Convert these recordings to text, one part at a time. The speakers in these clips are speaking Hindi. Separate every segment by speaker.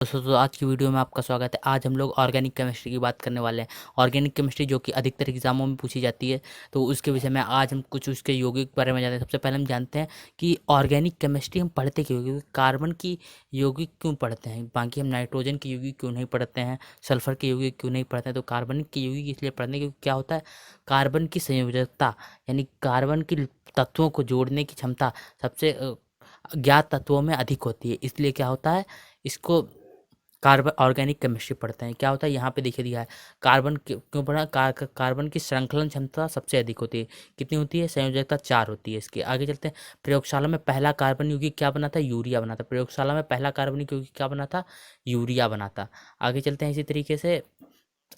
Speaker 1: दोस्तों आज की वीडियो में आपका स्वागत है। आज हम लोग ऑर्गेनिक केमिस्ट्री की बात करने वाले हैं। ऑर्गेनिक केमिस्ट्री जो कि अधिकतर एग्जामों में पूछी जाती है, तो उसके विषय में आज हम कुछ उसके यौगिक के बारे में जानते हैं। सबसे पहले हम जानते हैं कि ऑर्गेनिक केमिस्ट्री हम पढ़ते क्यों, क्योंकि कार्बन की यौगिक क्यों पढ़ते हैं। बाकी हम नाइट्रोजन की यौगिक क्यों नहीं पढ़ते हैं, सल्फर के यौगिक क्यों नहीं पढ़ते हैं। तो कार्बन की यौगिक इसलिए पढ़ते हैं क्योंकि क्या होता है, कार्बन की संयोजकता यानी कार्बन की तत्वों को जोड़ने की क्षमता सबसे ज्ञात तत्वों में अधिक होती है। इसलिए क्या होता है, इसको कार्बन ऑर्गेनिक केमिस्ट्री पढ़ते हैं। क्या होता है यहाँ पे देखिए दिया है, कार्बन क्यों पढ़ा, कार्बन की श्रृंखलन क्षमता सबसे अधिक होती है। कितनी होती है, संयोजकता 4 होती है। इसके आगे चलते हैं। प्रयोगशाला में पहला कार्बन यौगिक क्या बना था, यूरिया बना था। प्रयोगशाला में पहला कार्बनिक यौगिक क्या बना था, यूरिया बना था। आगे चलते हैं इसी तरीके से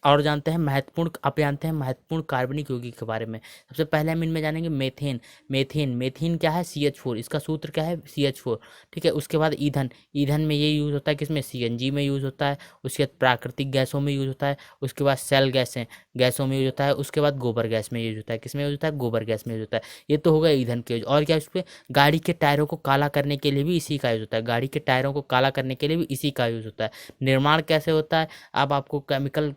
Speaker 1: और जानते हैं महत्वपूर्ण, आप जानते हैं महत्वपूर्ण कार्बनिक यौगिक के बारे में। सबसे पहले हम इनमें जानेंगे मेथेन। मेथेन क्या है, CH4, इसका सूत्र क्या है, CH4। ठीक है, उसके बाद ईंधन। ईंधन में ये यूज़ होता है किसमें, CNG में यूज़ होता है। उसके बाद प्राकृतिक गैसों में यूज़ होता है। उसके बाद सेल गैसों में यूज़ होता है। उसके बाद गोबर गैस में यूज़ होता है। किसमें यूज़ होता है, गोबर गैस में यूज़ होता है। ये तो होगा ईंधन के यूज। और क्या इस पर गाड़ी के टायरों को काला करने के लिए भी इसी का यूज़ होता है। गाड़ी के टायरों को काला करने के लिए भी इसी का यूज़ होता है। निर्माण कैसे होता है, अब आपको केमिकल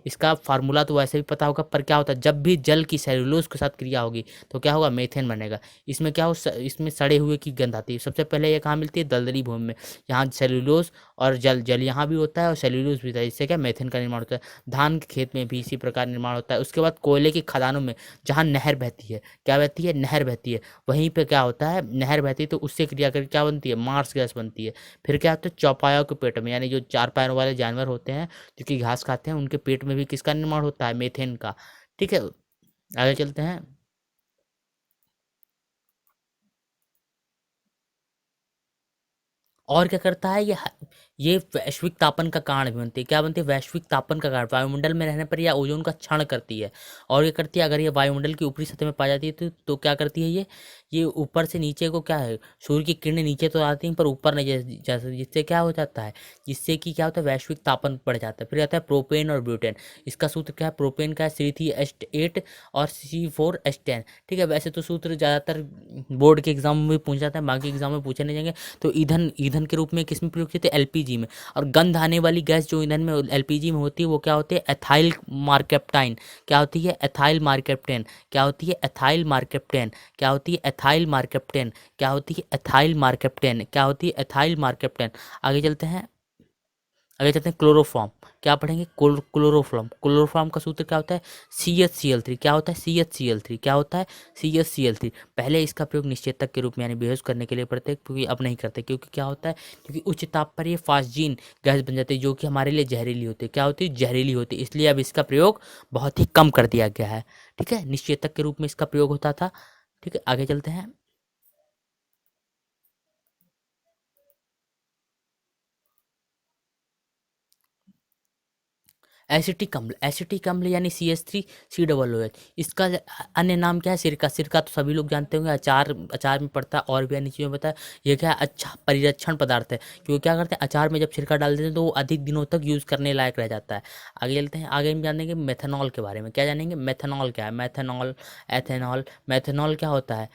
Speaker 1: इसका फार्मूला तो वैसे भी पता होगा, पर क्या होता है, जब भी जल की सेलुलोज के साथ क्रिया होगी तो क्या होगा, मेथेन बनेगा। इसमें क्या हो, इसमें सड़े हुए की गंध आती है। सबसे पहले ये कहाँ मिलती है, दलदली भूमि में। यहाँ सेलुलोज और जल यहाँ भी होता है और सेलुलोज भी होता है। इससे क्या मेथेन का निर्माण होता है। धान के खेत में भी इसी प्रकार निर्माण होता है। उसके बाद कोयले की खदानों में जहाँ नहर बहती है, क्या बहती है, नहर बहती है, वहीं पर क्या होता है, नहर बहती है तो उससे क्रिया करके क्या बनती है, मार्स गैस बनती है। फिर क्या होता है, चौपायों के पेट में, यानी जो 4 पैरों वाले जानवर होते हैं जो कि घास खाते हैं, उनके पेट में भी किसका निर्माण होता है, मेथेन का। ठीक है, आगे चलते हैं। और क्या करता है ये वैश्विक तापन का कारण भी बनती है। क्या बनती है, वैश्विक तापन का कारण, वायुमंडल में रहने पर यह ओजोन का क्षरण करती है। और ये करती है, अगर ये वायुमंडल की ऊपरी सतह में पाई जाती है तो क्या करती है, ये ऊपर से नीचे को क्या है, सूर्य की किरणें नीचे तो आती हैं पर ऊपर नहीं जा सकती। जिससे क्या हो जाता है, जिससे कि क्या होता है, वैश्विक तापन बढ़ जाता है। फिर आता है प्रोपेन और ब्यूटेन। इसका सूत्र क्या है, प्रोपेन का है C3H8 और C4H10। ठीक है, वैसे तो सूत्र ज़्यादातर बोर्ड के एग्जाम में पूछा जाता है, बाकी एग्जाम में पूछे नहीं जाएंगे। तो ईंधन ईंधन के रूप में किसमें प्रयोग होते हैं, LPG में। और गंध आने वाली गैस जो ईंधन में LPG में होती है वो क्या होती है, एथाइल मार्केप्टाइन। क्या होती है, एथाइल मार्केप्टेन। क्या होती है, एथाइल मार्केप्टेन। क्या होती है, एथाइल मार्केप्टेन। क्या होती है, एथाइल मार्केप्टेन। क्या होती है, एथाइल मार्केप्टेन। आगे चलते हैं। आगे चलते हैं, क्लोरोफॉर्म। क्या पढ़ेंगे, क्लोरोफॉर्म। क्लोरोफॉर्म का सूत्र क्या होता है, CH Cl3। क्या होता है, CH Cl3। क्या होता है, CH Cl3। पहले इसका प्रयोग निश्चेतक के रूप में यानी बेहोश करने के लिए पड़ते हैं, क्योंकि अब नहीं करते। क्योंकि क्या होता है, क्योंकि उच्च ताप पर ये फास्जीन गैस बन जाती है जो कि हमारे लिए जहरीली होती है। क्या होती है, जहरीली होती है। इसलिए अब इसका प्रयोग बहुत ही कम कर दिया गया है। ठीक है, निश्चेतक के रूप में इसका प्रयोग होता था। ठीक है, आगे चलते हैं। एसिटिक अम्ल यानी CH3COOH। इसका अन्य नाम क्या है, सिरका। सिरका तो सभी लोग जानते होंगे, अचार अचार में पड़ता है और भी अन्य चीज़ों में पड़ता है। ये क्या है, अच्छा परिरक्षण पदार्थ है। क्योंकि क्या करते हैं, अचार में जब सिरका डाल देते हैं तो वो अधिक दिनों तक यूज़ करने लायक रह जाता है। आगे चलते हैं। आगे हम जानेंगे मेथनॉल के बारे में। क्या जानेंगे, मेथनॉल क्या है, मेथनॉल, एथेनॉल। मेथनॉल क्या होता है,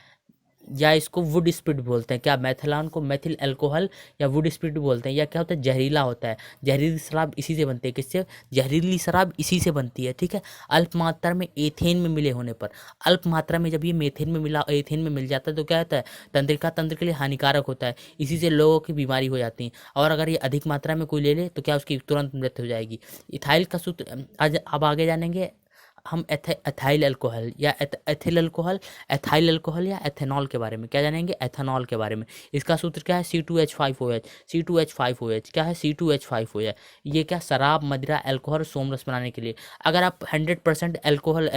Speaker 1: या इसको वुड स्पिरिट बोलते हैं। क्या, मैथेनॉल को मेथिल अल्कोहल या वुड स्पिरिट बोलते हैं। या क्या होता है, जहरीला होता है। जहरीली शराब इसी से बनती है। किससे, जहरीली शराब इसी से बनती है। ठीक है, अल्प मात्रा में एथेन में मिले होने पर, अल्प मात्रा में जब ये मेथेन में मिला, एथेन में मिल जाता है तो क्या होता है, तंत्रिका तंत्र के लिए हानिकारक होता है। इसी से लोगों की बीमारी हो जाती है। और अगर ये अधिक मात्रा में कोई ले ले तो क्या, उसकी तुरंत मृत्यु हो जाएगी। इथाइल का सूत्र आज अब आगे जानेंगे हम। एथाइल अल्कोहल या एथिल अल्कोहल, एथाइल अल्कोहल या एथेनॉल के बारे में क्या जानेंगे, एथेनॉल के बारे में। इसका सूत्र क्या है, C2H5OH। C2H5OH क्या है, C2H5OH। ये क्या, शराब, मदिरा, अल्कोहल, सोमरस बनाने के लिए। अगर आप 100% अल्कोहल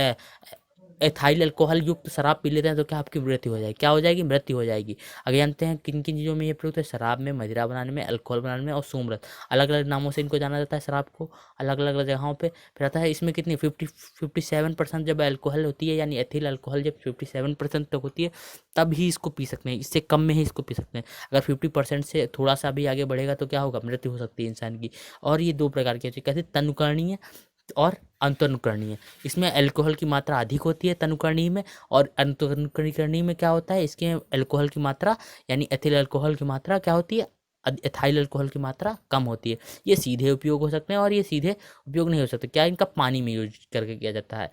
Speaker 1: एथाइल अल्कोहल युक्त शराब पी लेते हैं तो क्या, आपकी मृत्यु हो जाएगी। क्या हो जाएगी, मृत्यु हो जाएगी। आगे जानते हैं किन किन चीज़ों में ये प्रयुक्त है, शराब में, मदिरा बनाने में, अल्कोहल बनाने में और सोमरस। अलग अलग नामों से इनको जाना जाता है, शराब को अलग अलग जगहों पे। फिर आता है इसमें कितनी 57% जब अल्कोहल होती है, यानी एथिल अल्कोहल जब 57% तक होती है तब ही इसको पी सकते हैं। इससे कम में ही इसको पी सकते हैं। अगर 50% से थोड़ा सा भी आगे बढ़ेगा तो क्या होगा, मृत्यु हो सकती है इंसान की। और ये 2 प्रकार की होती है, कैसे, तनुकरणीय और अंतनुकरणीय। इसमें अल्कोहल की मात्रा अधिक होती है तनुकरणीय में, और अंतनुकरणीय में क्या होता है, इसके अल्कोहल की मात्रा यानी एथिल अल्कोहल की मात्रा क्या होती है, एथाइल अल्कोहल की मात्रा कम होती है। ये सीधे उपयोग हो सकते हैं और ये सीधे उपयोग नहीं हो सकते। क्या इनका पानी में यूज करके किया जाता है,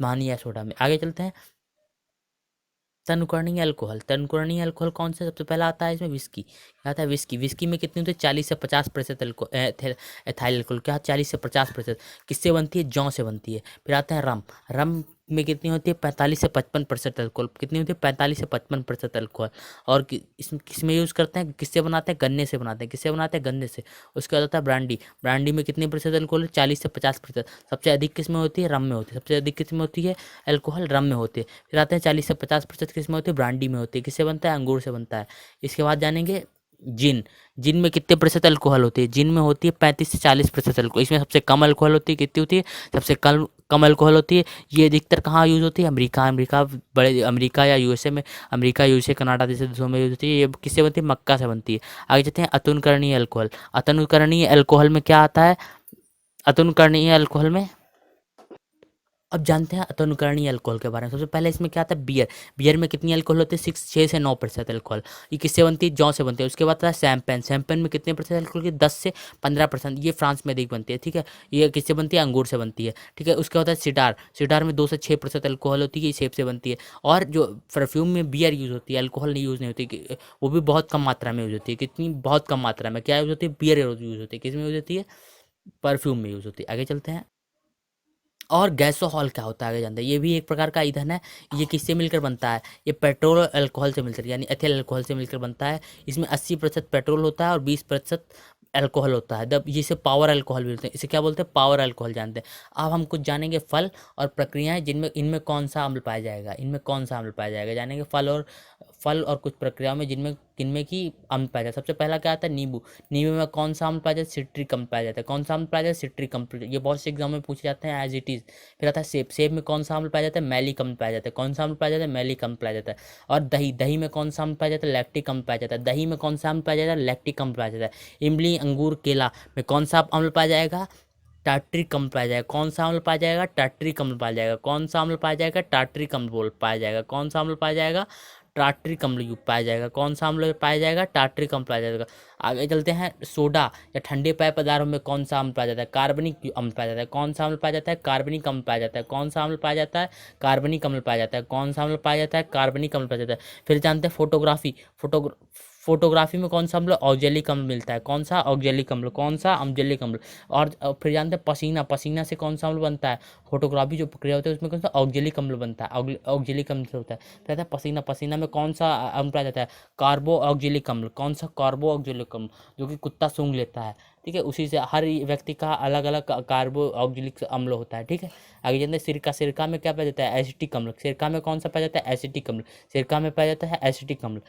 Speaker 1: पानी या सोडा में। आगे चलते हैं। तनुकरणीय अल्कोहल, तनुकरणीय अल्कोहल कौन सा सबसे पहला आता है इसमें? विस्की। क्या आता है? विस्की। विस्की में कितनी होती है? 40 से 50% एथाइल अल्कोहल। क्या? 40 से 50%। किससे बनती है? जौ से बनती है। फिर आता है रम। रम में कितनी होती है? 45 से 55% अल्कोहल। कितनी होती है? 45 से 55% अल्कोहल। और इसमें किसमें यूज़ करते हैं, किससे बनाते हैं? गन्ने से बनाते हैं। किससे बनाते हैं? गन्ने से। उसके बाद आता है ब्रांडी। ब्रांडी में कितने प्रतिशत अल्कोहल है? 40 से 50%। सबसे अधिक किसमें होती है? रम में होती है। सबसे अधिक किसमें होती है? अल्कोहल रम में होती है। फिर आते हैं 40 से 50% किस में होती है? ब्रांडी में होती है। किससे बनता है? अंगूर से बनता है। इसके बाद जानेंगे जिन। जिन में कितने प्रतिशत अल्कोहल होती है? जिन में होती है 35 से 40% अल्कोहल। इसमें सबसे कम अल्कोहल होती है। कितनी होती है? सबसे कम कम अल्कोहल होती है। ये अधिकतर कहाँ यूज़ होती है? अमेरिका। अमेरिका बड़े अमेरिका या यूएसए में। अमेरिका, यूएसए, कनाडा जैसे देशों में यूज़ होती है। ये किससे बनती है? मक्का से बनती है। आगे चलते हैं अतुनकरणीय अल्कोहल। अतुनकरणीय अल्कोहल में क्या आता है? अतुनकरणीय अल्कोहल में अब जानते हैं अतुनकरणीय अल्कोहल के बारे में। सबसे पहले इसमें क्या आता है? बियर। बियर में कितनी अल्कोहल होती है? 6 से 9% अल्कोहल। ये किससे बनती है? जौ से बनती है। उसके बाद आता है शैम्पेन। शैम्पेन में कितने प्रतिशत अल्कोहल की? 10 से 15%। ये फ्रांस में अधिक बनती है। ठीक है, ये किससे बनती है? अंगूर से बनती है। ठीक है, उसके बाद है सिडार। सिडार में 2 से 6% अल्कोहल होती है। ये सेब से बनती है। और जो परफ्यूम में बियर यूज़ होती है, अल्कोहल नहीं यूज़ नहीं होती, वो भी बहुत कम मात्रा में यूज़ होती है। कितनी? बहुत कम मात्रा में। क्या यूज़ होती है? बियर यूज़ होती है। किस में यूज़ होती है? परफ्यूम में यूज़ होती है। आगे चलते हैं। और गैसोहॉल क्या होता है आगे जानते हैं। ये भी एक प्रकार का ईंधन है। ये किससे मिलकर बनता है? ये पेट्रोल और अल्कोहल से मिलकर, यानी एथिल अल्कोहल से मिलकर बनता है। इसमें 80% पेट्रोल होता है और 20% अल्कोहल होता है। जब जिसे पावर अल्कोहल भी बोलते हैं। इसे क्या बोलते हैं? पावर अल्कोहल जानते हैं। अब हम कुछ जानेंगे फल और प्रक्रियाएं जिनमें इनमें कौन सा अम्ल पाया जाएगा। इनमें कौन सा अम्ल पाया जाएगा जानेंगे। फल और कुछ प्रक्रियाओं में जिनमें किनमें की अम्ल पाया जाता है। सबसे पहला क्या आता है? नींबू। नींबू में कौन सा अम्ल पाया जाता है? सिट्रिक अम्ल पाया जाता है। कौन सा अम्ल पाया जाता है? सिट्रिक अम्ल। ये बहुत से एग्जाम में पूछे जाते हैं एज इट इज़। फिर आता है सेब। सेब में कौन सा अम्ल पाया जाता है? मैलिक अम्ल पाया जाता है। कौन सा अम्ल पाया जाता है? मैलिक अम्ल पाया जाता है। और दही। दही में कौन सा अम्ल पाया जाता है? लैक्टिक अम्ल पाया जाता है। दही में कौन सा अम्ल पाया जाता है? लैक्टिक अम्ल पाया जाता है। इमली, अंगूर, केला में कौन सा अम्ल पाया जाएगा? टाट्रिक अम्ल पाया जाएगा। कौन सा अम्ल पाया जाएगा? टाट्रिक अम्ल पाया जाएगा। कौन सा अम्ल पाया जाएगा? टाट्रिक अम्ल पाया जाएगा। कौन सा अम्ल पाया जाएगा? टाट्रिक अम्ल पाया जाएगा। कौन सा अम्ल पाया जाएगा? टाट्रिक अम्ल पाया जाएगा। आगे चलते हैं। सोडा या ठंडे पेय पदार्थों में कौन सा अम्ल पाया जाता है? कार्बनिक अम्ल पाया जाता है। कौन सा अम्ल पाया जाता है? कार्बनिक अम्ल पाया जाता है। कौन सा अम्ल पाया जाता है? कार्बनिक अम्ल पाया जाता है। कौन सा अम्ल पाया जाता है? कार्बनिक अम्ल पाया जाता है। फिर जानते हैं फोटोग्राफी। फोटोग्राफी में कौन सा अम्ल? ऑक्जेलिक अम्ल मिलता है। कौन सा? ऑक्जेलिक अम्ल। कौन सा? ऑक्जेलिक अम्ल। और फिर जानते हैं पसीना। पसीना से कौन सा अम्ल बनता है? फोटोग्राफी जो प्रक्रिया होती है उसमें कौन सा? ऑक्जेलिक अम्ल बनता है। ऑक्जेलिक अम्ल से होता है। फिर आता है पसीना। पसीना में कौन सा अम्ल पाया जाता है? कार्बो ऑक्जेलिक अम्ल। कौन सा? कार्बो ऑक्जेलिक अम्ल, जो कि कुत्ता सूंघ लेता है। ठीक है, उसी से हर व्यक्ति का अलग अलग कार्बो ऑक्जेलिक अम्ल होता है। ठीक है, आगे जानते हैं सिरका। सिरका में क्या पाया जाता है? एसिटिक अम्ल। सिरका में कौन सा पाया जाता है? एसिटिक अम्ल। सिरका में पाया जाता है एसिटिक अम्ल।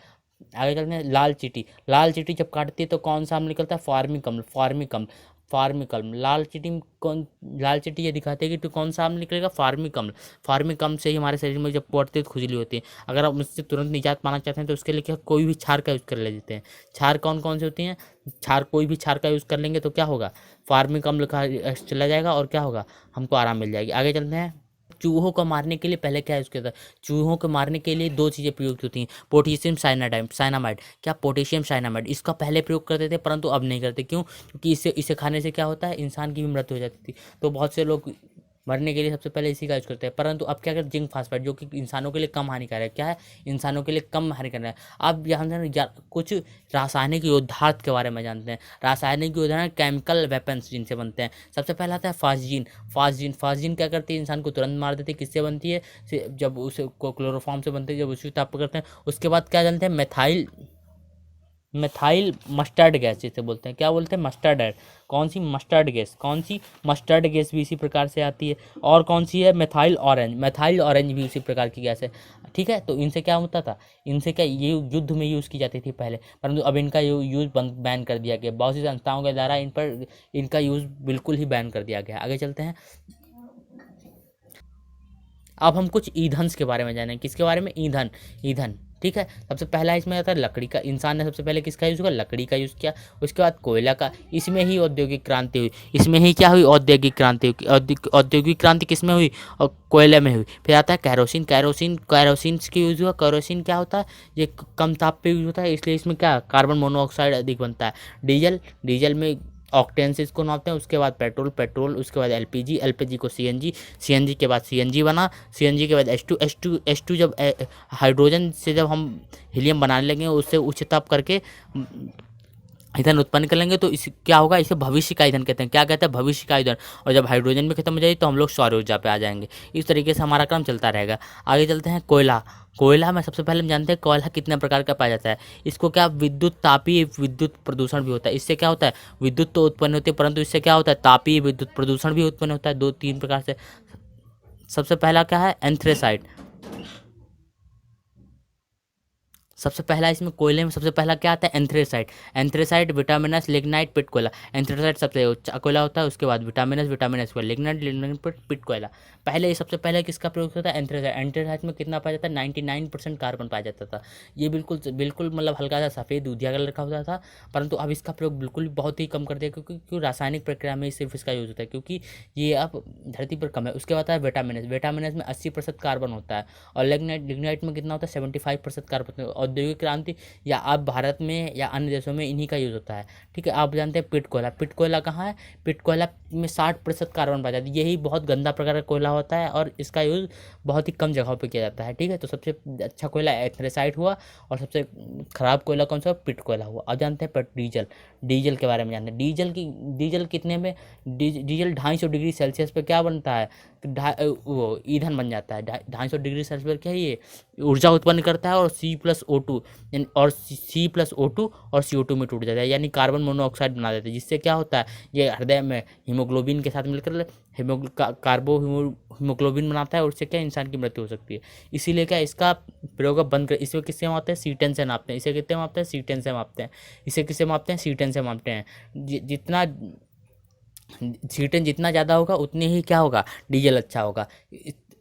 Speaker 1: आगे चलते हैं। लाल चींटी। लाल चींटी जब काटती है तो कौन सा अम्ल निकलता है? फार्मिक अम्ल। फार्मिक अम्ल। फार्मिक अम्ल। लाल चींटी में कौन? लाल चींटी ये दिखाती है कि तो कौन सा अम्ल निकलेगा? फार्मिक अम्ल। फार्मिक अम्ल से ही हमारे शरीर में जब पड़ती है तो खुजली होती है। अगर आप उससे तुरंत निजात पाना चाहते हैं तो उसके लिए क्या? कोई भी क्षार का यूज़ कर लेते हैं। क्षार कौन कौन से होती हैं? क्षार, कोई भी क्षार का यूज़ कर लेंगे तो क्या होगा? फार्मिक अम्ल का चला जाएगा और क्या होगा? हमको आराम मिल जाएगी। आगे चलते हैं। चूहों को मारने के लिए पहले क्या यूज़ किया था? चूहों को मारने के लिए दो चीज़ें प्रयुक्त होती हैं। Potassium cyanamide. क्या? Potassium cyanamide. इसका पहले प्रयोग करते थे परंतु अब नहीं करते। क्यों? क्योंकि इसे इसे खाने से क्या होता है? इंसान की भी मृत्यु हो जाती थी। तो बहुत से लोग मरने के लिए सबसे पहले इसी का यूज़ करते हैं। परंतु अब क्या करते हैं? जिंक फास्फेट, जो कि इंसानों के लिए कम हानिकारक है। क्या है? इंसानों के लिए कम हानिकारक है। अब यहाँ से कुछ रासायनिक योद्धार्थ के बारे में जानते हैं। रासायनिक योद्धा केमिकल वेपन्स जिनसे बनते हैं। सबसे पहला आता है फास्जीन। फास्जीन क्या करती है? इंसान को तुरंत मार देती है। किससे बनती है? जब उसे क्लोरोफॉर्म से बनती है, जब उसे ताप करते हैं। उसके बाद क्या जानते हैं? मिथाइल मस्टर्ड गैस जिसे बोलते हैं। क्या बोलते हैं? मस्टर्ड है। कौन सी? Mustard gas. कौन सी? मस्टर्ड गैस भी इसी प्रकार से आती है। और कौन सी है? Methyl orange. मिथाइल ऑरेंज भी उसी प्रकार की गैस है। ठीक है, तो इनसे क्या होता था? इनसे क्या ये युद्ध में यूज़ की जाती थी पहले, परंतु अब इनका यूज़ बैन कर दिया गया। बहुत सी संस्थाओं के द्वारा इन पर इनका यूज़ बिल्कुल ही बैन कर दिया गया। आगे चलते हैं। अब हम कुछ ईंधन के बारे में जानें। किसके बारे में? ईंधन। ईंधन ठीक है। सबसे पहला इसमें आता है लकड़ी का। इंसान ने सबसे पहले किसका यूज़ किया? लकड़ी का यूज़ किया। उसके बाद कोयला का। इसमें ही औद्योगिक क्रांति हुई। इसमें ही क्या हुई? औद्योगिक क्रांति हुई। औद्योगिक क्रांति किसमें हुई? और कोयले में हुई। फिर आता है कैरोसिन। कैरोसिन की यूज़ हुआ। कैरोसिन क्या होता है? ये कम ताप पे यूज़ होता है, इसलिए इसमें क्या कार्बन मोनोऑक्साइड अधिक बनता है। डीजल में ऑक्टेन से इसको नापते हैं। उसके बाद पेट्रोल, उसके बाद एलपीजी को सीएनजी के बाद सीएनजी बना। सीएनजी के बाद एच टू जब हाइड्रोजन से जब हम हीलियम बनाने लगे उससे उच्च ताप करके ईंधन उत्पन्न कर लेंगे तो इस क्या होगा? इसे भविष्य का ईंधन कहते हैं। क्या कहते हैं? भविष्य का ईंधन। और जब हाइड्रोजन भी खत्म हो जाएगी तो हम लोग सौर ऊर्जा पे आ जाएंगे। इस तरीके से हमारा काम चलता रहेगा। आगे चलते हैं कोयला। कोयला में सबसे पहले हम जानते हैं कोयला कितने प्रकार का पाया जाता है। इसको क्या विद्युत तापीय विद्युत प्रदूषण भी होता है। इससे क्या होता है? विद्युत तो उत्पन्न होती है, परंतु इससे क्या होता है? तापीय विद्युत प्रदूषण भी उत्पन्न होता है, 2-3 प्रकार से। सबसे पहला क्या है? एंथ्रेसाइट। सबसे पहला इसमें कोयले में सबसे पहला क्या आता है? एंथ्रेसाइट, विटामिनस, लिग्नाइट, पिट कोयला। एंथ्रेसाइट सबसे ऊंचा कोयला होता है, उसके बाद विटामिनस कोयला, लिग्नाइट, पिट कोयला। पहले सबसे पहले किसका प्रयोग होता है? एंथ्रेसाइट में कितना पाया जाता है? 99% कार्बन पाया जाता था। ये बिल्कुल बिल्कुल मतलब हल्का सा सफ़ेद दूधिया कलर का होता था, परंतु अब इसका प्रयोग बिल्कुल बहुत ही कम कर दिया, क्योंकि रासायनिक प्रक्रिया में सिर्फ इसका यूज़ होता है, क्योंकि ये अब धरती पर कम है। उसके बाद है विटामिनस में 80% कार्बन होता है। और लिग्नाइट में कितना होता है? 75% कार्बन। औद्योगिक क्रांति या अब भारत में या अन्य देशों में इन्हीं का यूज़ होता है। ठीक है। आप जानते हैं पिट कोयला कहाँ है? पिट कोयला में 60% कार्बन पाया जाता है। यही बहुत गंदा प्रकार का कोयला होता है और इसका यूज़ बहुत ही कम जगहों पे किया जाता है। ठीक है। तो सबसे अच्छा कोयला एंथ्रेसाइट हुआ और सबसे खराब कोयला कौन सा? पिट कोयला हुआ। अब जानते हैं डीजल के बारे में जानते हैं। डीजल कितने में? डीजल 250 डिग्री सेल्सियस पे क्या बनता है? वो ईंधन बन जाता है। 250 डिग्री सेल्सियस पर क्या है? ये ऊर्जा उत्पन्न करता है और C+O2 और C+O2 और CO2 में टूट जाता है, यानी कार्बन मोनोऑक्साइड बना देता है। जिससे क्या होता है? ये हृदय में हीमोग्लोबिन के साथ मिलकर हीमोग्लोबिन बनाता है और उससे क्या इंसान की मृत्यु हो सकती है। इसीलिए क्या इसका प्रयोग अब बंद कर। इसमें किससे मापते हैं? C10 से मापते हैं। इसे कितने मापते हैं? C10 से मापते हैं। इसे किससे मापते हैं? C10 से मापते हैं। जितना C10 जितना ज़्यादा होगा उतने ही क्या होगा? डीजल अच्छा होगा।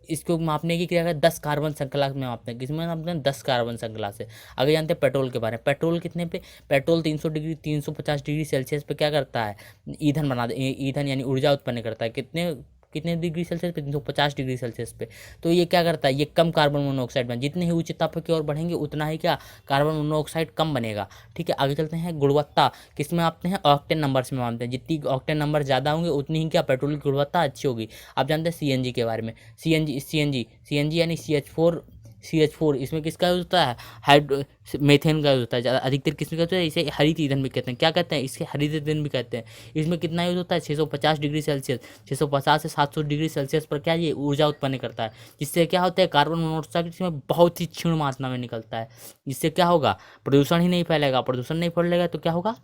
Speaker 1: इसको मापने की क्रिया है 10 कार्बन श्रृंखला में मापते हैं। किसमें मापते हैं? 10 कार्बन श्रृंखला से। आगे जानते हैं पेट्रोल के बारे में। पेट्रोल कितने पे? पेट्रोल 350 डिग्री सेल्सियस पे क्या करता है? ईंधन यानी ऊर्जा उत्पन्न करता है। कितने कितने डिग्री सेल्सियस पे? 350 डिग्री सेल्सियस पे। तो ये क्या करता है? ये कम कार्बन मोनोऑक्साइड बन। जितने ही उच्च ताप की ओर बढ़ेंगे उतना ही क्या कार्बन मोनोऑक्साइड कम बनेगा। ठीक है। आगे चलते हैं गुणवत्ता। किसमें मापते हैं? ऑक्टेन नंबर्स में मापते हैं। जितनी ऑक्टेन नंबर ज़्यादा होंगे उतनी ही क्या पेट्रोल की गुणवत्ता अच्छी होगी। आप जानते हैं सीएनजी के बारे में। सीएनजी यानी CH4। इसमें किसका यूज होता है? हाइड्रो मीथेन का यूज होता है। ज़्यादा अधिकतर किसमें होता है? इसे हरित ईंधन भी कहते हैं। क्या कहते हैं? इसके हरित ईंधन भी कहते हैं। इसमें कितना यूज होता है? 650 डिग्री सेल्सियस। 650 से 700 डिग्री सेल्सियस पर क्या ये ऊर्जा उत्पन्न करता है, जिससे क्या होता है? कार्बन मोनोऑक्साइड इसमें बहुत ही क्षीण मात्रा में निकलता है। जिससे क्या होगा? प्रदूषण ही नहीं फैलेगा। प्रदूषण नहीं फैलेगा तो क्या होगा?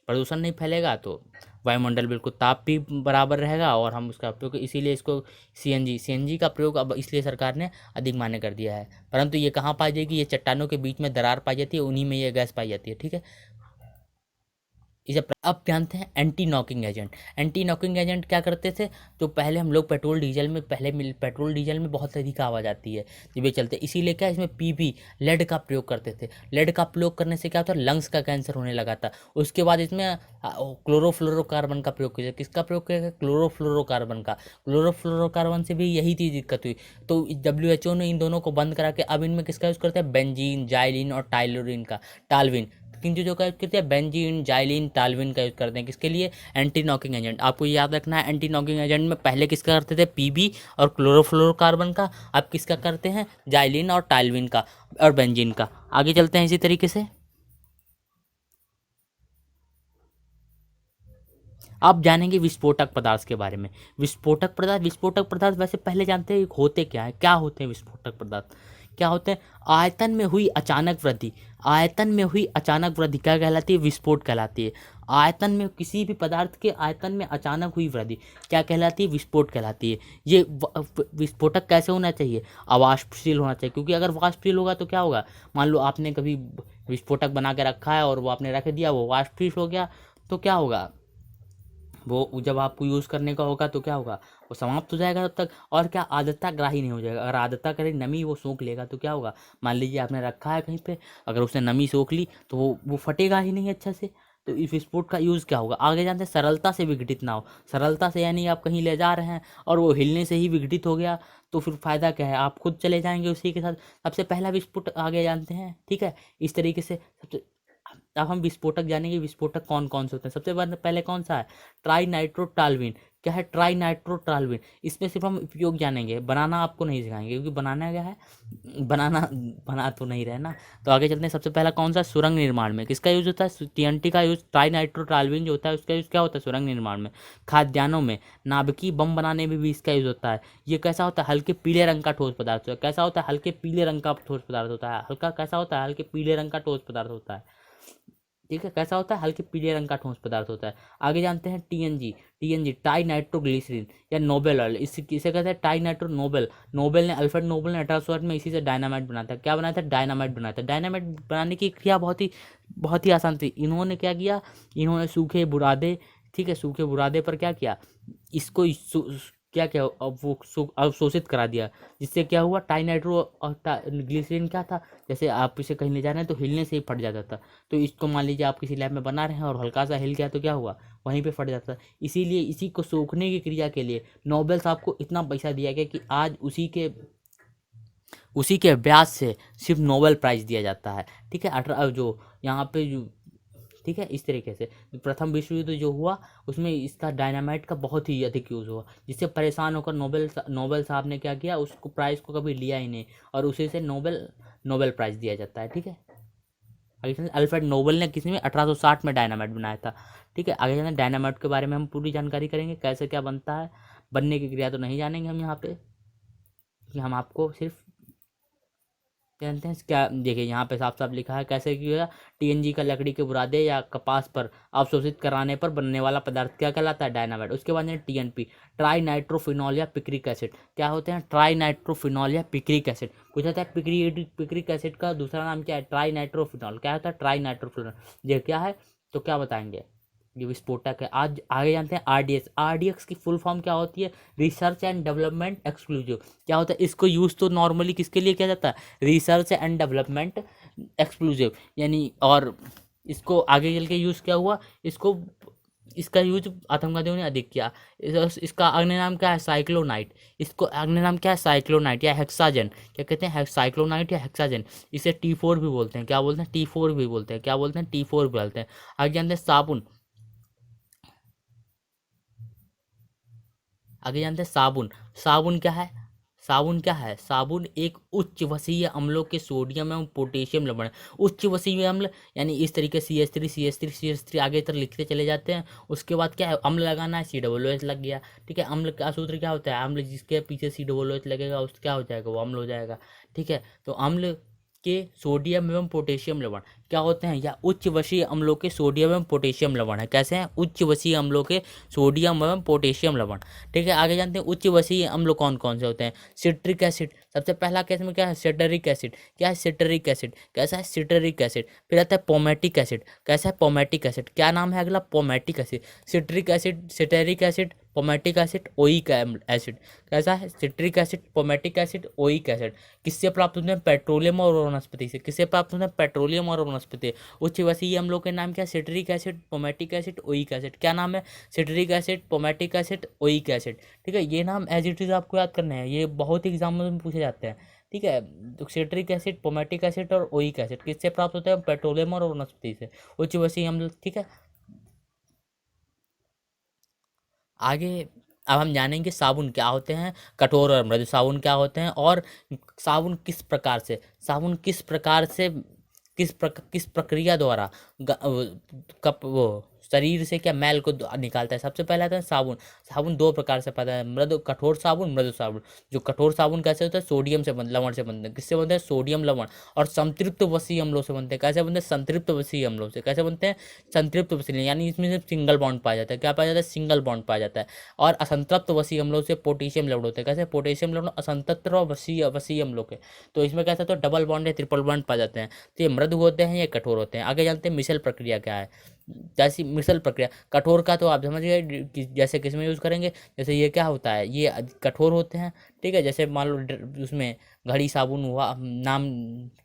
Speaker 1: प्रदूषण नहीं फैलेगा तो वायुमंडल बिल्कुल ताप भी बराबर रहेगा और हम उसका उपयोग, इसीलिए इसको सीएनजी का प्रयोग अब इसलिए सरकार ने अधिक मान्य कर दिया है। परंतु ये कहाँ पाई जाएगी? ये चट्टानों के बीच में दरार पाई जाती है, उन्हीं में ये गैस पाई जाती है। ठीक है। इसे अब जानते हैं anti knocking agent. Anti knocking agent क्या करते थे? तो पहले हम लोग पेट्रोल डीजल में बहुत अधिक आवाज़ आती है जब ये चलते, इसीलिए क्या इसमें पीबी लेड का प्रयोग करते थे। लेड का प्रयोग करने से क्या होता है? लंग्स का कैंसर होने लगा था। उसके बाद इसमें क्लोरोफ्लोरोकार्बन का प्रयोग किया। किसका प्रयोग किया गया? क्लोरोफ्लोरोकार्बन का। क्लोरोफ्लोरोकार्बन से भी यही चीज़ दिक्कत हुई, तो WHO ने इन दोनों को बंद करा के अब इनमें किसका यूज़ करते हैं? बेंजीन, जाइलिन और टालविन। किन चीज़ों का यूज़ करते हैं? बेंजीन, जाइलिन, टालविन का यूज़ करते हैं। किसके लिए? Anti knocking agent. आपको याद रखना है एंटी नॉकिंग एजेंट में पहले किसका करते थे? पीबी और क्लोरोफ्लोरोकार्बन का। अब किसका करते हैं? जाइलिन और टालविन का और बेंजीन का। आगे चलते हैं इसी तरीके से। आप जानेंगे विस्फोटक पदार्थ के बारे में। विस्फोटक पदार्थ वैसे पहले जानते हैं होते क्या है? क्या होते हैं विस्फोटक पदार्थ? क्या होते हैं? आयतन में हुई अचानक वृद्धि क्या कहलाती है? विस्फोट कहलाती है। आयतन में किसी भी पदार्थ के आयतन में अचानक हुई वृद्धि क्या कहलाती है? विस्फोट कहलाती है। ये विस्फोटक कैसे होना चाहिए? अवाष्पशील होना चाहिए, क्योंकि अगर वाष्पशील होगा तो क्या होगा? मान लो आपने कभी विस्फोटक बना के रखा है और वो आपने रख दिया, वो वाष्पशील हो गया तो क्या होगा? वो जब आपको यूज़ करने का होगा तो क्या होगा, वो समाप्त हो जाएगा तब तक। और क्या आर्द्रताग्राही नहीं हो जाएगा। अगर आर्द्रताग्राही नमी वो सोख लेगा तो क्या होगा, मान लीजिए आपने रखा है कहीं पे, अगर उसने नमी सोख ली तो वो फटेगा ही नहीं अच्छा से। तो इस विस्फोट का यूज़ क्या होगा, आगे जानते हैं, सरलता से विघटित ना हो। सरलता से यानी आप कहीं ले जा रहे हैं और वो हिलने से ही विघटित हो गया, तो फिर फ़ायदा क्या है, आप खुद चले जाएंगे उसी के साथ। सबसे पहला विस्फोट आगे जानते हैं, ठीक है। इस तरीके से सबसे, अब हम विस्फोटक जानेंगे, विस्फोटक कौन कौन से होते हैं। सबसे पहले कौन सा है, ट्राई नाइट्रोटालुइन। क्या है ट्राई नाइट्रोटालुइन, इसमें सिर्फ हम उपयोग जानेंगे, बनाना आपको नहीं सिखाएंगे, क्योंकि बनाना क्या है, बनाना बना तो नहीं रहना। तो आगे चलते हैं। सबसे पहला कौन सा, सुरंग निर्माण में किसका यूज होता है, टीएनटी का यूज, ट्राई नाइट्रोटालुइन जो होता है उसका यूज क्या होता है, सुरंग निर्माण में। खाद्यान्नों में, नाभिकीय बम बनाने में भी इसका यूज होता है। ये कैसा होता है, हल्के पीले रंग का ठोस पदार्थ होता है। कैसा होता है, हल्के पीले रंग का ठोस पदार्थ होता है। हल्का कैसा होता है, हल्के पीले रंग का ठोस पदार्थ होता है, ठीक है। कैसा होता है, हल्के पीले रंग का ठोस पदार्थ होता है। आगे जानते हैं टीएनजी, टीएनजी टाई नाइट्रोग्लिसरीन या नोबेल ऑयल, इसे कहते हैं टाई नाइट्रो नोबेल। नोबेल ने, अल्फ्रेड नोबेल ने 1808 में इसी से डायनामाइट बनाया था। क्या बनाया था, डायनामाइट बनाया था। डायनामाइट बनाने की क्रिया बहुत ही आसान थी। इन्होंने क्या किया, इन्होंने सूखे बुरादे, ठीक है, सूखे बुरादे पर क्या किया, इसको क्या क्या अब वो अवशोषित करा दिया, जिससे क्या हुआ, टाइनाइट्रो और ग्लिसरीन क्या था, जैसे आप इसे कहीं ले जा रहे हैं तो हिलने से ही फट जाता था। तो इसको मान लीजिए आप किसी लैब में बना रहे हैं और हल्का सा हिल गया तो क्या हुआ, वहीं पे फट जाता था। इसीलिए इसी को सोखने की क्रिया के लिए नोबेल साहब को इतना पैसा दिया गया कि आज उसी के ब्याज से सिर्फ नोबेल प्राइज दिया जाता है, ठीक है। जो यहाँ पे जो, ठीक है, इस तरीके से प्रथम विश्व युद्ध जो हुआ उसमें इसका डायनामाइट का बहुत ही अधिक यूज़ हुआ, जिससे परेशान होकर नोबेल साहब ने क्या किया, उसको प्राइज़ को कभी लिया ही नहीं, और उसी से नोबेल प्राइज़ दिया जाता है, ठीक है। आगे चलते, अल्फ्रेड नोबेल ने किसी में 1860 में डायनामाइट बनाया था, ठीक है। आगे चलते डायनामाइट के बारे में हम पूरी जानकारी करेंगे, कैसे क्या बनता है, बनने की क्रिया तो नहीं जानेंगे हम यहाँ पे, कि हम आपको सिर्फ जानते हैं क्या। देखिए यहाँ पे साफ साफ लिखा है कैसे किया, टीएनजी का लकड़ी के बुरादे या कपास पर अवशोषित कराने पर बनने वाला पदार्थ क्या कहलाता है, डायनामाइट। उसके बाद है टीएनपी, ट्राई नाइट्रोफिनॉल या पिक्रिक एसिड। क्या होते हैं, ट्राई नाइट्रोफिनॉल या पिक्रिक एसिड। पूछा था पिक्रिक एसिड का दूसरा नाम क्या है, ट्राई नाइट्रोफिनॉल। क्या होता है, ट्राई नाइट्रोफिनॉल, ये क्या है, तो क्या बताएंगे, ये विस्फोटक है। आज आगे जानते हैं आरडीएक्स। आरडीएक्स की फुल फॉर्म क्या होती है, रिसर्च एंड डेवलपमेंट एक्सक्लूसिव। क्या होता है, इसको यूज़ तो नॉर्मली किसके लिए किया जाता है, रिसर्च एंड डेवलपमेंट एक्सक्लूसिव यानी, और इसको आगे चल के यूज़ क्या हुआ, इसका यूज आतंकवादियों ने अधिक किया। इसका अग्नि नाम क्या है, साइक्लोनाइट। इसको अग्नि नाम क्या है, साइक्लोनाइट या हेक्साजन। क्या कहते हैं, साइक्लोनाइट या हेक्साजन। इसे T4 भी बोलते हैं। क्या बोलते हैं, T4 भी बोलते हैं। क्या बोलते हैं, T4 भी बोलते हैं। आगे जानते हैं साबुन। आगे जानते हैं साबुन। साबुन क्या है, साबुन क्या है, साबुन एक उच्च वसीय अम्लों के सोडियम एवं पोटेशियम लवण है। उच्च वसीय अम्ल यानी इस तरीके CH3 आगे तक लिखते चले जाते हैं। उसके बाद क्या है, अम्ल लगाना है, COOH लग गया, ठीक है। अम्ल का सूत्र क्या होता है, अम्ल जिसके पीछे COOH लगेगा उस क्या हो जाएगा, वो अम्ल हो जाएगा, ठीक है। तो अम्ल के सोडियम एवं पोटेशियम लवण क्या होते हैं, या उच्च वसीय अम्लों के सोडियम एवं पोटेशियम लवण है। कैसे हैं, उच्च वसीय अम्लों के सोडियम एवं पोटेशियम लवण, ठीक है। आगे जानते हैं उच्च वसीय अम्ल कौन कौन से होते हैं। सिट्रिक एसिड, सबसे पहला केस में क्या है, सिटरिक एसिड। क्या है, सिटरिक एसिड। कैसा है, सिटरिक एसिड। फिर आता है पोमेटिक एसिड। कैसा है, पोमेटिक एसिड। क्या नाम है अगला, पोमेटिक acid. Citric acid, citric acid, पोमेटिक एसिड, ओइक एसिड। कैसा है, सिट्रिक एसिड, पोमेटिक एसिड, ओइक एसिड। किससे प्राप्त होते हैं, पेट्रोलियम और वनस्पति से। किससे प्राप्त होते हैं, पेट्रोलियम और वनस्पति। उच्च वसीय अम्लों के नाम क्या है, सिट्रिक एसिड, पोमेटिक एसिड, ओइक एसिड। क्या नाम है, सिट्रिक एसिड, पोमेटिक एसिड, ओइक एसिड, ठीक है। ये नाम एज इट इज आपको याद करना है, ये बहुत ही एग्जाम में पूछे जाते हैं, ठीक है। तो सिट्रिक एसिड, पोमेटिक एसिड और ओइक एसिड किससे प्राप्त होते हैं, पेट्रोलियम और वनस्पति से। उच्च वसीय अम्ल, ठीक है। आगे अब हम जानेंगे साबुन क्या होते हैं, कठोर और मृदु साबुन क्या होते हैं, और साबुन किस प्रक्रिया द्वारा कप वो शरीर से क्या मैल को निकालता है। सबसे पहले आता है साबुन। साबुन दो प्रकार से पता है, मृदु कठोर साबुन, मृदु साबुन। जो कठोर साबुन कैसे होता है, सोडियम से लवण से बनते हैं। किससे बनते हैं, सोडियम लवण। और संतृप्त वसीय अम्लों से बनते हैं। कैसे बनते हैं, संतृप्त वसीय अम्लों से। कैसे बनते हैं, संतृप्त वसीय, यानी इसमें सिर्फ सिंगल बॉन्ड पाया जाता है। क्या पाया जाता है, सिंगल बॉन्ड पाया जाता है। और असंतृप्त वसीय अम्लों से पोटेशियम लवण होते हैं। कैसे, पोटेशियम लवण असंतृप्त और वसीय अम्लों के। तो इसमें कैसा, तो डबल बॉन्ड या ट्रिपल बॉन्ड पाए जाते हैं। तो ये मृदु होते हैं, ये कठोर होते हैं। आगे जानते हैं मिशेल प्रक्रिया क्या है। जैसी मिसल प्रक्रिया। कठोर का तो आप समझ गए जैसे किस में यूज़ करेंगे, जैसे ये क्या होता है, ये कठोर होते हैं, ठीक है। जैसे मान लो उसमें घड़ी साबुन हुआ नाम,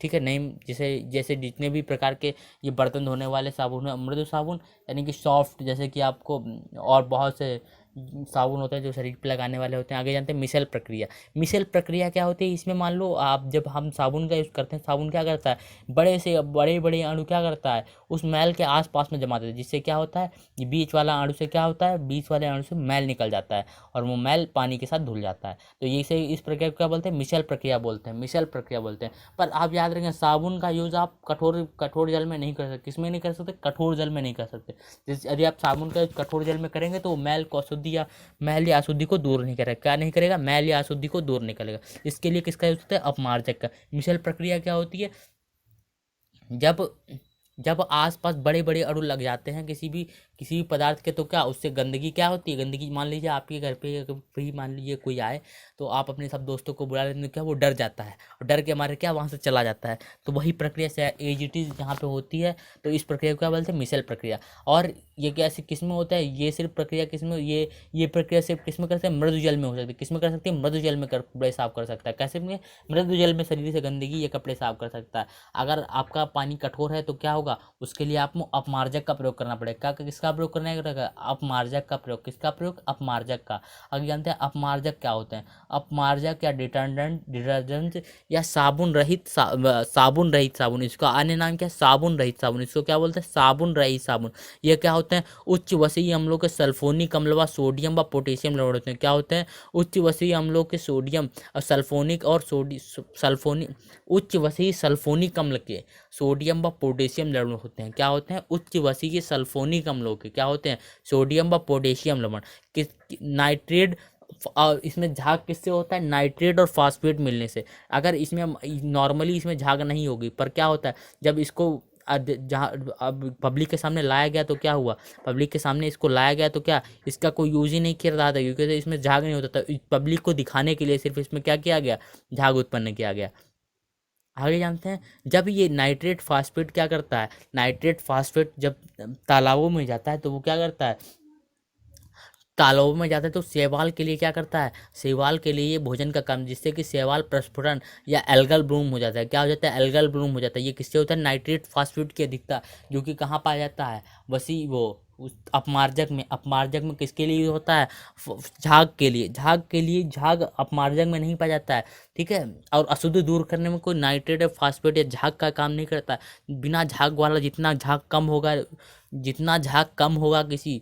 Speaker 1: ठीक है, नेम, जैसे जैसे जितने भी प्रकार के ये बर्तन धोने वाले साबुन है, मृदु साबुन यानी कि सॉफ्ट, जैसे कि आपको और बहुत से साबुन होते हैं जो शरीर पे लगाने वाले होते हैं। आगे जानते हैं मिसल प्रक्रिया। मिसल प्रक्रिया क्या होती है, इसमें मान लो आप जब हम साबुन का यूज़ करते हैं, साबुन क्या करता है, बड़े से बड़े बड़े अणु क्या करता है, उस मैल के आसपास में जमा देता है, जिससे क्या होता है, ये बीच वाला अणु से क्या होता है, बीच वाले अणु से मैल निकल जाता है और वो मैल पानी के साथ धुल जाता है। तो ये से इस प्रक्रिया को क्या बोलते हैं, मिसल प्रक्रिया बोलते हैं, मिसल प्रक्रिया बोलते हैं। पर आप याद रखें, साबुन का यूज़ आप कठोर कठोर जल में नहीं कर सकते। किस में नहीं कर सकते, कठोर जल में नहीं कर सकते। जैसे यदि आप साबुन का कठोर जल में करेंगे तो मैल को अशुद्धि या मैल या अशुद्धि को दूर नहीं करेगा। क्या नहीं करेगा, मैल या अशुद्धि को दूर नहीं करेगा। इसके लिए किसका यूज होता है, अपमार्जक का। मिसल प्रक्रिया क्या होती है, जब जब आसपास बड़े बड़े अणु लग जाते हैं किसी भी पदार्थ के, तो क्या उससे गंदगी क्या होती है, गंदगी मान लीजिए आपके घर पे भी मान लीजिए कोई आए, तो आप अपने सब दोस्तों को बुला लेते हैं, क्या वो डर जाता है और डर के मारे क्या वहाँ से चला जाता है। तो वही प्रक्रिया से एजिटी जहाँ पे होती है, तो इस प्रक्रिया को क्या बोलते हैं, मिसल प्रक्रिया। और ये कैसे किस में होता है, ये सिर्फ प्रक्रिया किस में, ये प्रक्रिया सिर्फ किस में कर सकते हैं, मृदु जल में हो सकती है। किस में कर सकते हैं, मृदु जल में कपड़े साफ कर सकता है। कैसे में, मृदु जल में शरीर से गंदगी ये कपड़े साफ कर सकता है। अगर आपका पानी कठोर है तो क्या होगा, उसके लिए आपको अपमार्जक का प्रयोग करना पड़ेगा। किसका प्रयोग करना पड़ेगा, अपमार्जक का प्रयोग। किसका प्रयोग, अपमार्जक का। अगर जानते हैं अपमार्जक क्या होते हैं, अपमार्जक या डिटर्जेंट या साबुन रहित साबुन, इसका अन्य नाम क्या है, साबुन रहित साबुन। इसको क्या बोलते हैं, साबुन रहित साबुन। ये क्या होते हैं, उच्च वसीय अम्लों के सल्फोनिक अम्ल व सोडियम व पोटेशियम लवण होते हैं। क्या होते हैं, उच्च वसीय अम्लों के सोडियम और सल्फोनिक और सल्फोनिक, उच्च वसीय सल्फोनिक अम्ल के सोडियम व पोटेशियम लवण होते हैं। क्या होते हैं, उच्च वसीय सल्फोनिक अम्लों के क्या होते हैं, सोडियम व पोटेशियम लवण। किस नाइट्रेट, और इसमें झाग किससे होता है, नाइट्रेट और फास्फेट मिलने से। अगर इसमें नॉर्मली इसमें झाग नहीं होगी, पर क्या होता है, जब इसको जहाँ अब पब्लिक के सामने लाया गया तो क्या हुआ, पब्लिक के सामने इसको लाया गया तो क्या, इसका कोई यूज ही नहीं किया रहा था, क्योंकि इसमें झाग नहीं होता था। पब्लिक को दिखाने के लिए सिर्फ इसमें क्या किया गया, झाग उत्पन्न किया गया। आगे जानते हैं, जब ये नाइट्रेट फास्फेट क्या करता है, नाइट्रेट फास्फेट जब तालाबों में जाता है तो वो क्या करता है, तालाबों में जाता है तो शैवाल के लिए क्या करता है, शैवाल के लिए ये भोजन का काम, जिससे कि शैवाल प्रस्फुटन या एल्गल ब्लूम हो जाता है। क्या हो जाता है, एल्गल ब्लूम हो जाता है। ये किससे होता है, नाइट्रेट फास्फेट की अधिकता, जो कि कहाँ पाया जाता है, वसी वो उस अपमार्जक में। अपमार्जक में किसके लिए होता है, झाग के लिए। झाग अपमार्जक में नहीं पाया जाता है, ठीक है। और अशुद्ध दूर करने में कोई नाइट्रेट या फास्फेट या झाग का काम नहीं करता। बिना झाग वाला जितना झाग कम होगा किसी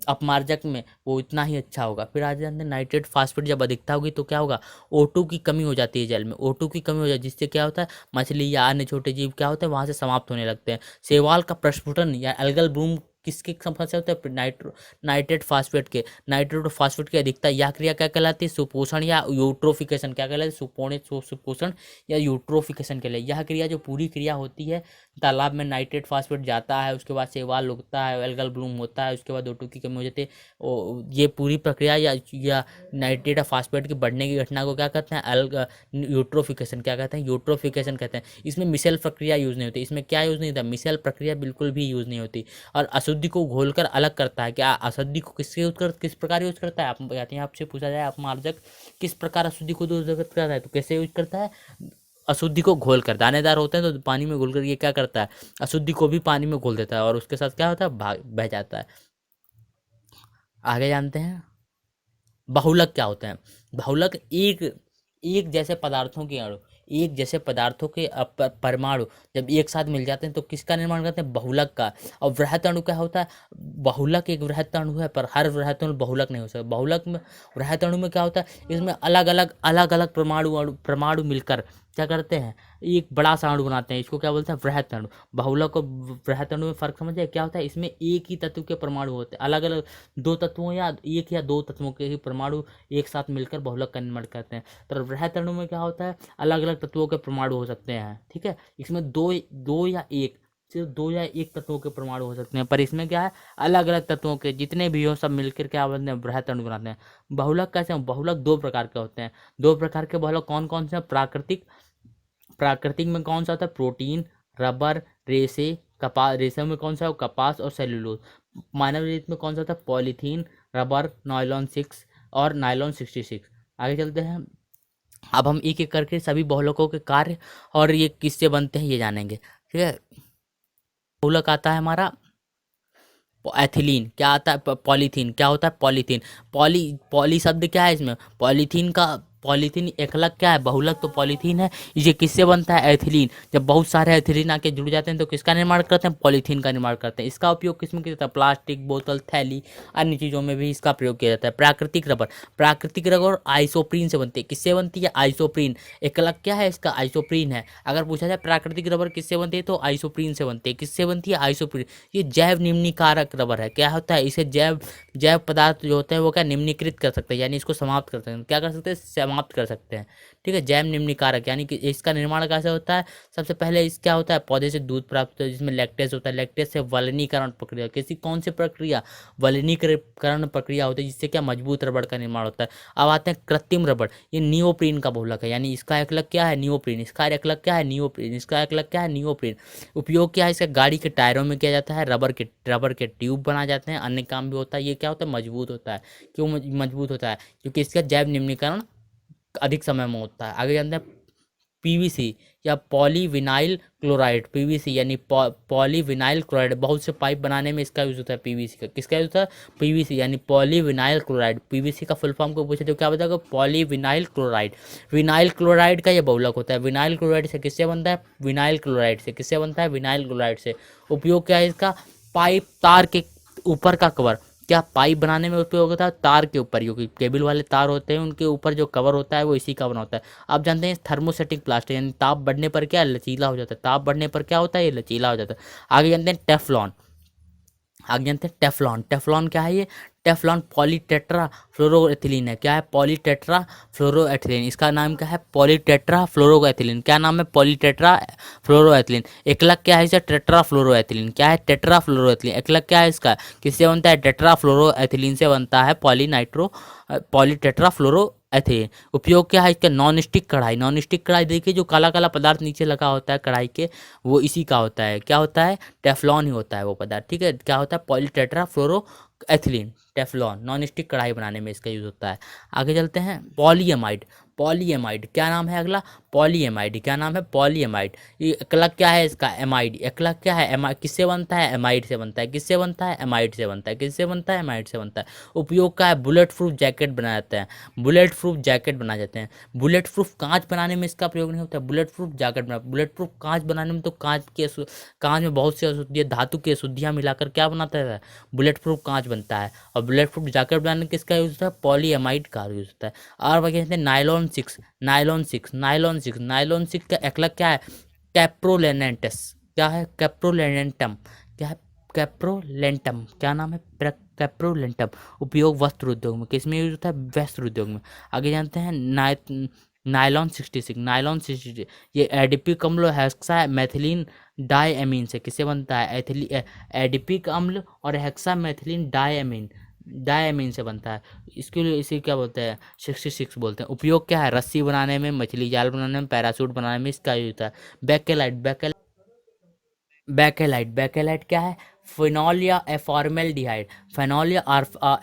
Speaker 1: अपमार्जक में, वो इतना ही अच्छा होगा। फिर आज जानते हैं, नाइट्रेट फास्फेट जब अधिकता होगी तो क्या होगा, O2 की कमी हो जाती है जल में। O2 की कमी हो जाती है, जिससे क्या होता है, मछली या अन्य छोटे जीव क्या होते हैं, वहां से समाप्त होने लगते हैं। शैवाल का प्रस्फुटन या एल्गल ब्लूम किसके समस्या होता है, नाइट्रेट और फास्फेट की अधिकता। यह क्रिया क्या कहलाती है, सुपोषण या यूट्रोफिकेशन। क्या कहलाती है, सुपोषण या यूट्रोफिकेशन के लिए। यह क्रिया जो पूरी क्रिया होती है, तालाब में नाइट्रेट फास्फेट जाता है, उसके बाद शैवाल उगता है, एल्गल ब्लूम होता है, उसके बाद O2 की कमी हो जाती है। ये पूरी प्रक्रिया या नाइट्रेट या फास्फेट की बढ़ने की घटना को क्या कहते हैं, यूट्रोफिकेशन। क्या कहते हैं, यूट्रोफिकेशन कहते हैं। इसमें मिसेल प्रक्रिया यूज नहीं होती। इसमें क्या यूज नहीं होता, मिसेल प्रक्रिया बिल्कुल भी यूज नहीं होती। और अशुद्धि को घोलकर अलग करता है। क्या अशुद्धि को किस प्रकार यूज करता है, आप कहते हैं, आपसे पूछा जाए अपमार्जक किस प्रकार अशुद्धि को दूर करता है, तो कैसे यूज करता है, अशुद्धि को घोल कर। दानेदार होते हैं तो पानी में घोल कर ये क्या करता है, अशुद्धि को भी पानी में घोल देता है और उसके साथ क्या होता है, भाग बह जाता है। आगे जानते हैं, बहुलक क्या होते हैं। बहुलक एक एक जैसे पदार्थों के अणु, एक जैसे पदार्थों के परमाणु जब एक साथ मिल जाते हैं तो किसका निर्माण करते हैं, बहुलक का। और वृहत अणु क्या होता है, बहुलक एक वृहत अणु है, पर हर वृहत अणु बहुलक नहीं हो सकता। बहुलक में, वृहत अणु में क्या होता है, इसमें अलग अलग परमाणु मिलकर क्या करते हैं, एक बड़ा सा अणु बनाते हैं। इसको क्या बोलते हैं, वृहत अणु। बहुलक और वृहत अणु में फर्क समझिए, क्या होता है, इसमें एक ही तत्व के परमाणु होते हैं। अलग अलग दो तत्वों या एक या दो तत्वों के ही परमाणु एक साथ मिलकर बहुलक का निर्माण करते हैं। तो वृहत अणु में क्या होता है, अलग अलग तत्वों के परमाणु हो सकते हैं, ठीक है। इसमें सिर्फ दो या एक तत्वों के परमाणु हो सकते हैं, पर इसमें क्या है, अलग अलग तत्वों के जितने भी हो सब मिलकर क्या बनते हैं, वृहत अणु बनाते हैं। बहुलक कैसे हैं, बहुलक दो प्रकार के होते हैं। दो प्रकार के बहुलक कौन कौन से हैं, प्राकृतिक में कौन सा होता है, प्रोटीन, रबर, रेशे, कपास, रेशम में कौन सा है, कपास और सेलुलोज। मानव जीत में कौन सा होता है, पॉलीथीन, रबर, नायलॉन 6 और नायलॉन 66। आगे चलते हैं, अब हम एक एक करके सभी बहुलकों के कार्य और ये किससे बनते हैं ये जानेंगे, ठीक है। बहुलक आता है हमारा एथिलीन, क्या आता है, पॉलीथीन, क्या होता है, पॉलीथीन। पॉली शब्द क्या है इसमें, पॉलीथीन का, पॉलीथीन एकलक क्या है, बहुलक तो पॉलीथीन है। ये किससे बनता है, एथिलीन। जब बहुत सारे एथिलीन आके जुड़ जाते हैं तो किसका निर्माण करते हैं, पॉलीथीन का निर्माण करते हैं। इसका उपयोग किसमें किया जाता है, प्लास्टिक, बोतल, थैली, अन्य चीज़ों में भी इसका प्रयोग किया जाता है। प्राकृतिक रबर, प्राकृतिक रबर आइसोप्रीन से बनती है। किससे बनती है, आइसोप्रीन। एकलक क्या है इसका, आइसोप्रीन है। अगर पूछा जाए प्राकृतिक रबर किससे बनती है तो आइसोप्रीन से बनती है। किससे बनती है, आइसोप्रीन। ये जैव निम्नीकारक रबर है। क्या होता है, इसे जैव जैव पदार्थ जो होते हैं वो क्या निम्नीकृत कर सकते हैं, यानी इसको समाप्त कर सकते हैं। क्या कर सकते हैं, समाप्त कर सकते हैं, ठीक है। जैव निम्नीकारक यानी कि इसका निर्माण कैसे होता है, सबसे पहले इस क्या होता है, पौधे से दूध प्राप्त होता है जिसमें लैक्टेज होता है। लैक्टेज से वलनीकरण प्रक्रिया, किसी कौन सी प्रक्रिया, वलनीकरण प्रक्रिया होती है जिससे क्या मजबूत रबड़ का निर्माण होता है। अब आते हैं कृत्रिम रबड़, ये नियोप्रीन का बहुलक है, यानी इसका एकलक क्या है, नियोप्रीन। इसका एकलक क्या है, नियोप्रीन। इसका एकलक क्या है, नियोप्रीन। उपयोग क्या है इसका, गाड़ी के टायरों में किया जाता है। रबर के ट्यूब बनाए जाते हैं, अन्य काम भी होता है। ये क्या होता है, मजबूत होता है। क्यों मजबूत होता है, क्योंकि इसका जैव निम्नीकरण अधिक समय में होता है। आगे जानते हैं, पीवीसी या पॉलीविनाइल क्लोराइड, पीवीसी यानी पॉलीविनाइल क्लोराइड, बहुत से पाइप बनाने में इसका यूज होता है। पीवीसी का किसका यूज होता है, पीवीसी यानी पॉलीविनाइल क्लोराइड। पीवीसी का फुल फॉर्म को पूछे तो क्या बताएगा, पॉलीविनाइल क्लोराइड। विनाइल क्लोराइड का ये बहुलक होता है। विनाइल क्लोराइड से किससे बनता है, विनाइल क्लोराइड से। किससे बनता है, विनाइल क्लोराइड से। उपयोग क्या है इसका, पाइप, तार के ऊपर का कवर, क्या पाइप बनाने में उपयोग होता है, तार के ऊपर, क्योंकि केबल वाले तार होते हैं उनके ऊपर जो कवर होता है वो इसी का बना होता है। आप जानते हैं थर्मोसेटिक प्लास्टिक, यानी ताप बढ़ने पर क्या लचीला हो जाता है, ताप बढ़ने पर क्या होता है, ये लचीला हो जाता है। आगे जानते हैं टेफ्लॉन, आगे जानते हैं टेफ्लॉन। टेफ्लॉन क्या है, ये टेफ्लॉन पॉलीटेट्रा फ्लोरोएथिलीन है। क्या है, पॉलीटेट्रा फ्लोरोएथिलीन। इसका नाम क्या है, पॉलीटेट्रा फ्लोरोएथिलीन। क्या नाम है, पॉलीटेट्रा फ्लोरोएथिलीन। एकलक क्या है इसे, टेट्रा फ्लोरोएथिलीन। क्या है, टेट्रा फ्लोरोएथिलीन। एकलक क्या है इसका, किससे बनता है, टेट्रा फ्लोरोएथिलीन से बनता है, पॉलीटेट्रा फ्लोरो एथिलीन। उपयोग क्या है इसका, नॉन स्टिक कढ़ाई। नॉन स्टिक कढ़ाई देखिए, जो काला काला पदार्थ नीचे लगा होता है कढ़ाई के, वो इसी का होता है। क्या होता है, टेफ्लॉन ही होता है वो पदार्थ, ठीक है। क्या होता है, पॉलीटेट्रा फ्लोरो एथिलीन, टेफ्लॉन। नॉन स्टिक कढ़ाई बनाने में इसका यूज होता है। आगे चलते हैं, पॉलीएमाइड। पॉलीएमाइड क्या नाम है अगला, पॉलीएमाइड। क्या नाम है, पॉलीएमाइड। ये एकलक क्या है इसका, एमाइड। एकलक क्या है, एमाइड। किससे बनता है, एमाइड से बनता है। किससे बनता है, एमाइड से बनता है। किससे बनता है, एमाइड से बनता है। उपयोग का है, बुलेट प्रूफ जैकेट बनाए जाते हैं। बुलेट प्रूफ जैकेट बनाए जाते हैं। बुलेट प्रूफ कांच बनाने में इसका प्रयोग नहीं होता है। बुलेट प्रूफ जैकेट बना, बुलेट प्रूफ कांच बनाने में तो कांच में बहुत सी अशुद्धियाँ, धातु की अशुद्धियाँ मिलाकर क्या बनाता है, बुलेट प्रूफ कांच बनता है। और बुलेट प्रूफ जैकेट बनाने में किसका यूज होता है, पॉलीएमाइड का यूज होता है। और बाकी कहते हैं नायलॉन 6, नायलॉन 6, नायलॉन 6, नायलॉन 6 का एकलक क्या है, कैप्रोलेनेंटस। क्या है, कैप्रोलेनेंटम। क्या है, कैप्रोलेंटम। क्या नाम है, कैप्रोलेंटम। उपयोग वस्त्र उद्योग में, किसमें यूज होता है, वस्त्र उद्योग में। आगे जानते हैं, नायलॉन 66, नायलॉन 66 ये एडिपिक अम्ल और हेक्सा मैथिलीन डायएमीन से किससे बनता है, एडिपिक अम्ल और हेक्सा मैथिलीन डायएमीन से बनता है। इसके लिए इसे क्या बोलते हैं, 66 बोलते हैं। उपयोग क्या है, रस्सी बनाने में, मछली जाल बनाने में, पैरासूट बनाने में इसका यूज होता है। बैकेलाइट, बैकेलाइट क्या है, फिनॉल या एफॉर्मेल्डिहाइड। फिनॉल या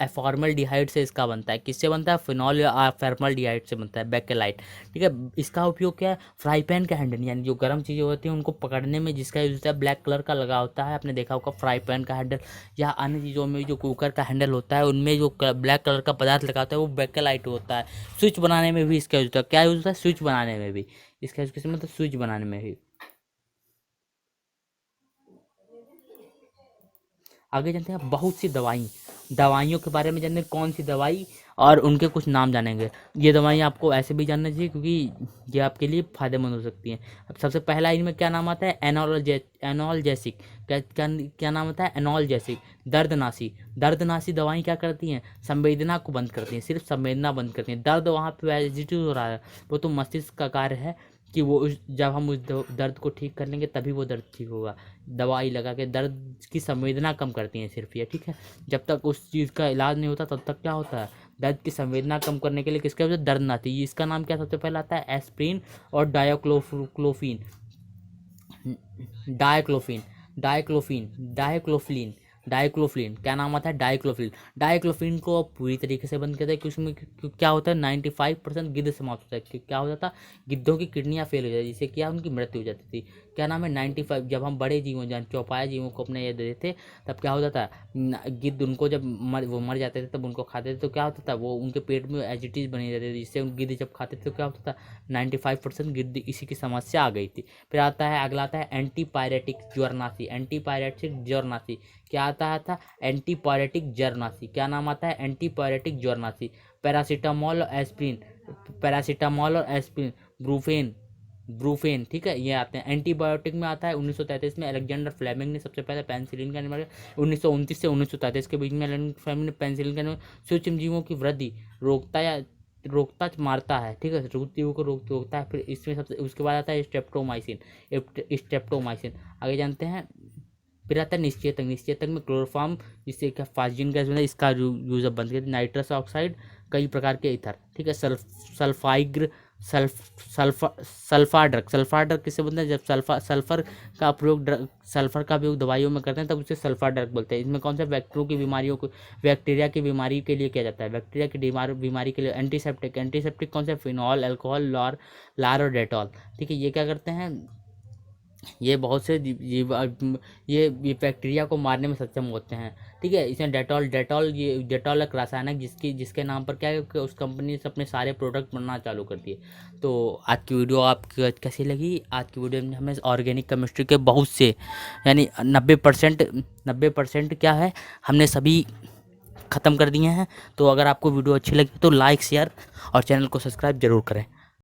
Speaker 1: एफॉर्मेल्डिहाइड से इसका बनता है। किससे बनता है, फिनॉल या एफॉर्मेल्डिहाइड से बनता है बैकेलाइट, ठीक है। इसका उपयोग क्या है, फ्राई पैन का हैंडल, यानी जो गर्म चीज़ें होती हैं उनको पकड़ने में जिसका यूज होता है, ब्लैक कलर का लगा होता है, आपने देखा होगा फ्राई पैन का हैंडल, या अन्य चीज़ों में जो कुकर का हैंडल होता है उनमें जो ब्लैक कलर का पदार्थ लगा होता है वो बैकेलाइट होता है। स्विच बनाने में भी इसका यूज होता है। क्या यूज होता है, स्विच बनाने में भी इसका यूज, किसमें, मतलब स्विच बनाने में भी। आगे जानते हैं, बहुत सी दवाइयों के बारे में जानेंगे, कौन सी दवाई और उनके कुछ नाम जानेंगे। ये दवाइयाँ आपको ऐसे भी जानना चाहिए क्योंकि ये आपके लिए फ़ायदेमंद हो सकती हैं। अब सबसे पहला इनमें क्या नाम आता है, एनॉल्जेसिक। क्या नाम आता है, एनॉल्जेसिक। दर्दनाशी दवाएं क्या करती हैं, संवेदना को बंद करती हैं, सिर्फ संवेदना बंद करती हैं। दर्द वहाँ पे एजिटेट हो रहा है, वो तो मस्तिष्क का कार्य है कि जब हम उस दर्द को ठीक कर लेंगे तभी वो दर्द ठीक होगा। दवाई लगा के दर्द की संवेदना कम करती हैं सिर्फ ये, ठीक है। जब तक उस चीज़ का इलाज नहीं होता तब तक क्या होता है, दर्द की संवेदना कम करने के लिए किसके वजह से दर्द ना आती है। इसका नाम क्या सबसे पहले आता है, एस्प्रिन और डायोक्लोफिन। डाइक्लोफिलिन डाइक्लोफिलिन क्या नाम आता है? डाइक्लोफिलिन। डाइक्लोफिलिन को अब पूरी तरीके से बंद कर दिया क्योंकि उसमें क्या होता है 95% गिद्ध समाप्त होता है। क्या हो जाता? गिद्धों की किडनियाँ फेल हो जाती, जिससे क्या उनकी मृत्यु हो जाती थी। क्या नाम है? 95। जब हम बड़े जीवों जहाँ चौपाया जीवों को अपने ये देते थे तब क्या होता था, गिद्ध उनको जब वो मर जाते थे तब उनको खाते थे तो क्या होता था, वो उनके पेट में एजिटीज बनी रहती थी, जिससे गिद्ध जब खाते थे तो क्या होता था 95% गिद्ध इसी की समस्या आ गई थी। फिर आता है अगला आता है एंटीपायरेटिक ज्वरनाशी। एंटीपायरेटिक ज्वरनाशी क्या आता था? एंटीपायरेटिक ज्वरनाशी। क्या नाम आता है? एंटीपायरेटिक ज्वरनाशी। पैरासीटामोल और एस्प्रिन, पैरासीटामोल और एस्प्रिन, ब्रूफेन, ब्रूफेन, ठीक है, ये आते हैं। एंटीबायोटिक में आता है 1933 में अलेक्जेंडर फ्लेमिंग ने सबसे पहले पेनिसिलिन का निर्माण किया। 1929 से 1933 के बीच में अलेक्जेंडर फ्लेमिंग ने पेनिसिलिन का निर्माण सूक्ष्मजीवों की वृद्धि रोकता मारता है, ठीक है, सूक्ष्मजीवों को रोकता है। फिर इसमें सबसे उसके बाद आता है स्ट्रेप्टोमाइसिन। स्ट्रेप्टोमाइसिन आगे जानते हैं। फिर आता है निश्चेतक। निश्चेतक में क्लोरोफॉर्म, जिससे क्या फास्जिन गैस बनता है, इसका यूज अब बंद कर दिया। नाइट्रस ऑक्साइड, कई प्रकार के ईथर, ठीक है। सल्फाइग्र सल्फा ड्रग किससे बनता है? जब सल्फर का प्रयोग दवाइयों में करते हैं तब उसे सल्फा ड्रग बोलते हैं। इसमें कौन सा बैक्टीरिया की बीमारी के लिए किया जाता है? बैक्टीरिया की बीमारी के लिए एंटीसेप्टिक कौन सा? फिनॉल, अल्कोहल, लार और डेटॉल, ठीक है। ये क्या करते हैं? ये बहुत से ये बैक्टीरिया को मारने में सक्षम होते हैं, ठीक है। इसमें ये डेटॉल एक रासायनिक जिसके नाम पर क्या है कि उस कंपनी से अपने सारे प्रोडक्ट बनाना चालू कर दिए। तो आज की वीडियो आपको कैसी लगी? आज की वीडियो में हमें ऑर्गेनिक केमिस्ट्री के बहुत से यानी 90% क्या है हमने सभी ख़त्म कर दिए हैं। तो अगर आपको वीडियो अच्छी लगी तो लाइक, शेयर और चैनल को सब्सक्राइब जरूर करें।